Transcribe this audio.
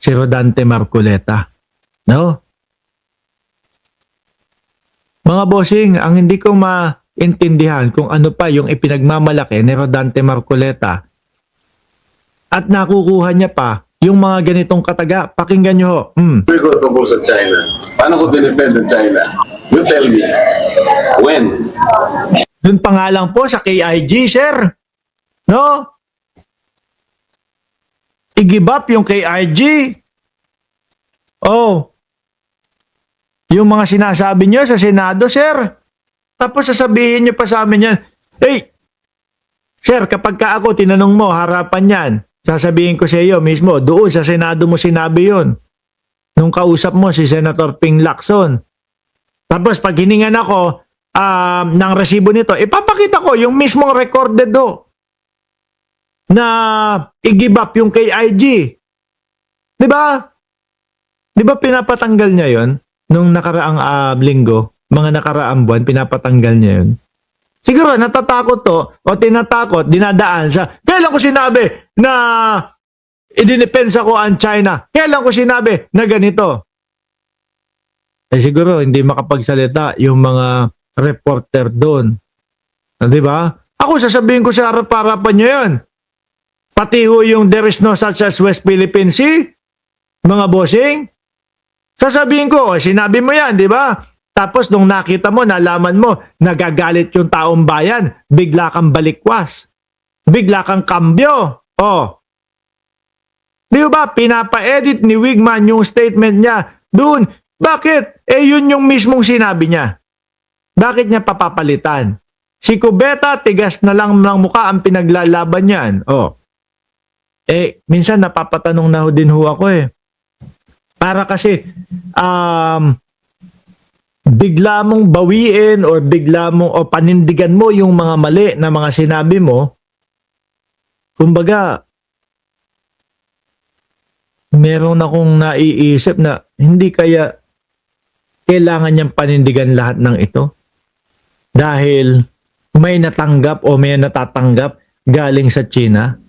si Rodante Marcoleta. No? Mga bossing, ang hindi ko maintindihan kung ano pa yung ipinagmamalaki ni Rodante Marcoleta at nakukuha niya pa yung mga ganitong kataga. Pakinggan nyo ho. Ko tungkol sa China. Paano ko dinepend ng China? You tell me. When? Doon pa nga lang po sa KIG, sir. No? I-give up yung KIG. Oh. Yung mga sinasabi nyo sa Senado, sir. Tapos sasabihin nyo pa sa amin yan, hey, sir, kapag ka ako tinanong mo, harapan yan, sasabihin ko sa iyo mismo, doon sa Senado mo sinabi yon. Nung kausap mo si Senator Ping Lacson. Tapos pag hiningan ako ng resibo nito, ipapakita ko yung mismong recorded do na i-give up yung KIG. Di ba? Di ba pinapatanggal niya yon nung nakaraang linggo, mga nakaraang buwan, pinapatanggal niya yun? Siguro natatakot to o tinatakot, dinadaan sa, kailan ko sinabi na idinipensa ko ang China? Kailan ko sinabi na ganito? Eh siguro hindi makapagsalita yung mga reporter doon. Di ba? Ako sasabihin ko sa harap-harapan nyo yun. Pati ho yung there is no such as West Philippine Sea, mga bossing. Sasabihin ko, sinabi mo yan, di ba? Tapos nung nakita mo, nalaman mo, nagagalit yung taong bayan, bigla kang balikwas. Bigla kang kambyo. Oh. Di ba, pinapa-edit ni Wigman yung statement niya doon. Bakit? Eh yun yung mismong sinabi niya. Bakit niya papapalitan? Si Cubeta, tigas na lang ng mukha ang pinaglalaban niyan. Oh. Eh, minsan napapatanong na ho din ho ako eh. Para kasi, bigla mong bawiin or bigla mong o panindigan mo yung mga mali na mga sinabi mo, kumbaga, meron akong naiisip na hindi kaya kailangan niyang panindigan lahat ng ito dahil may natanggap o may natatanggap galing sa China.